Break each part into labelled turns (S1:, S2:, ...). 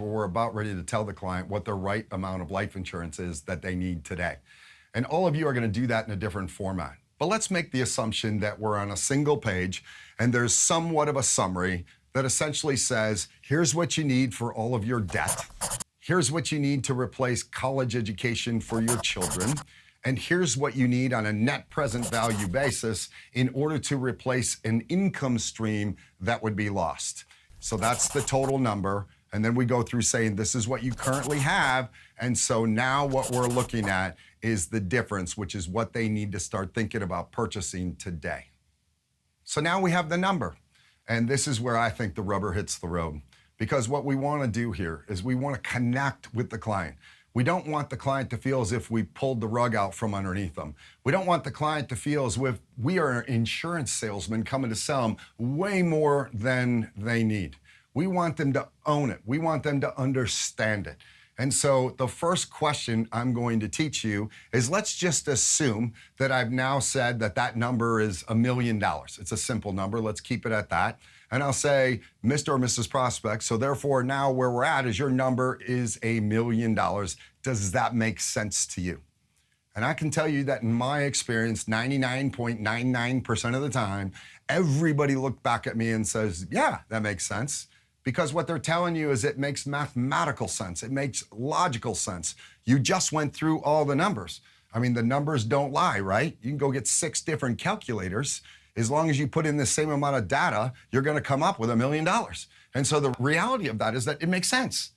S1: we're about ready to tell the client what the right amount of life insurance is that they need today. And all of you are going to do that in a different format. But let's make the assumption that we're on a single page and there's somewhat of a summary that essentially says, here's what you need for all of your debt. Here's what you need to replace college education for your children. And here's what you need on a net present value basis in order to replace an income stream that would be lost. So that's the total number. And then we go through saying, this is what you currently have. And so now what we're looking at is the difference, which is what they need to start thinking about purchasing today. So now we have the number. And this is where I think the rubber hits the road. Because what we want to do here is we want to connect with the client. We don't want the client to feel as if we pulled the rug out from underneath them. We don't want the client to feel as if we are an insurance salesman coming to sell them way more than they need. We want them to own it. We want them to understand it. And so the first question I'm going to teach you is, let's just assume that I've now said that that number is $1 million. It's a simple number. Let's keep it at that. And I'll say, Mr. or Mrs. Prospect, so therefore now where we're at is your number is $1 million. Does that make sense to you? And I can tell you that in my experience, 99.99% of the time, everybody looked back at me and says, yeah, that makes sense. Because what they're telling you is it makes mathematical sense. It makes logical sense. You just went through all the numbers. I mean, the numbers don't lie, right? You can go get 6 different calculators. As long as you put in the same amount of data, you're going to come up with $1 million. And so the reality of that is that it makes sense.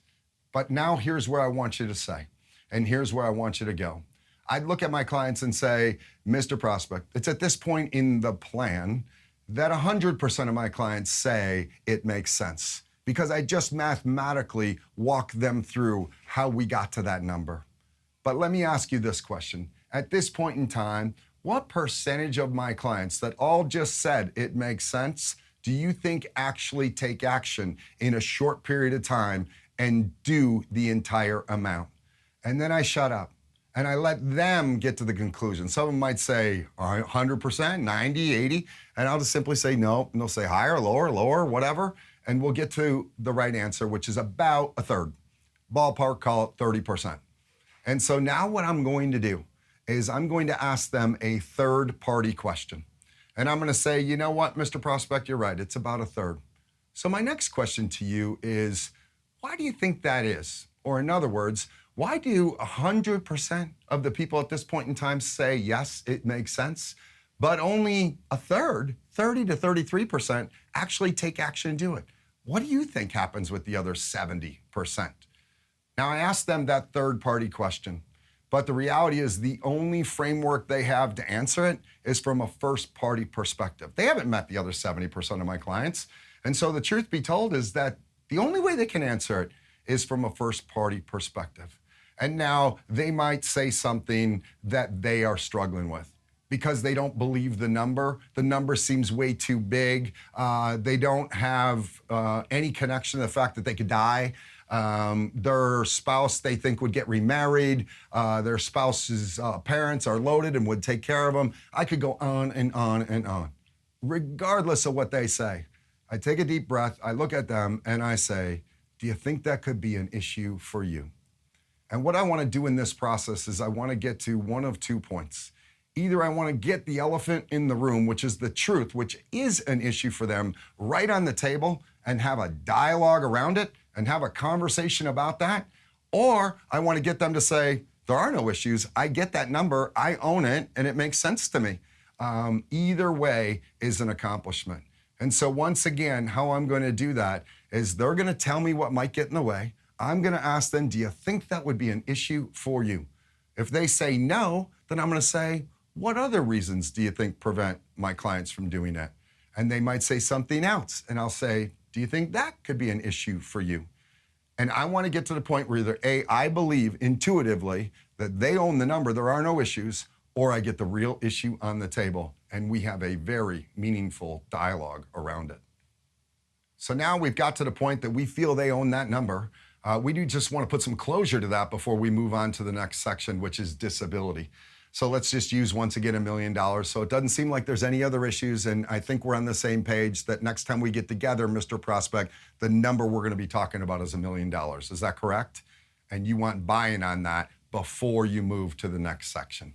S1: But now here's where I want you to say, and here's where I want you to go. I'd look at my clients and say, Mr. Prospect, it's at this point in the plan that 100% of my clients say it makes sense, because I just mathematically walk them through how we got to that number. But let me ask you this question. At this point in time, what percentage of my clients that all just said it makes sense do you think actually take action in a short period of time and do the entire amount? And then I shut up and I let them get to the conclusion. Some of them might say 100%, 90, 80, and I'll just simply say no, and they'll say higher, lower, whatever, and we'll get to the right answer, which is about a third. Ballpark, call it 30%. And so now what I'm going to do is I'm going to ask them a third-party question. And I'm going to say, you know what, Mr. Prospect, you're right, it's about a third. So my next question to you is, why do you think that is? Or in other words, why do 100% of the people at this point in time say, yes, it makes sense, but only a third, 30 to 33%, actually take action and do it? What do you think happens with the other 70%? Now, I asked them that third-party question, but the reality is the only framework they have to answer it is from a first-party perspective. They haven't met the other 70% of my clients. And so the truth be told is that the only way they can answer it is from a first-party perspective. And now they might say something that they are struggling with because they don't believe the number. The number seems way too big. They don't have any connection to the fact that they could die. Their spouse, they think, would get remarried. Their spouse's parents are loaded and would take care of them. I could go on and on and on. Regardless of what they say, I take a deep breath, I look at them, and I say, do you think that could be an issue for you? And what I want to do in this process is I want to get to one of 2 points. Either I want to get the elephant in the room, which is the truth, which is an issue for them, right on the table and have a dialogue around it and have a conversation about that. Or I want to get them to say, there are no issues. I get that number. I own it. And it makes sense to me. Either way is an accomplishment. And so once again, how I'm going to do that is they're going to tell me what might get in the way. I'm going to ask them, do you think that would be an issue for you? If they say no, then I'm going to say, what other reasons do you think prevent my clients from doing that? And they might say something else. And I'll say, do you think that could be an issue for you? And I want to get to the point where either A, I believe intuitively that they own the number, there are no issues, or I get the real issue on the table and we have a very meaningful dialogue around it. So now we've got to the point that we feel they own that number. We do just want to put some closure to that before we move on to the next section, which is disability. So let's just use once again $1 million. So it doesn't seem like there's any other issues. And I think we're on the same page that next time we get together, Mr. Prospect, the number we're going to be talking about is $1 million. Is that correct? And you want buy-in on that before you move to the next section.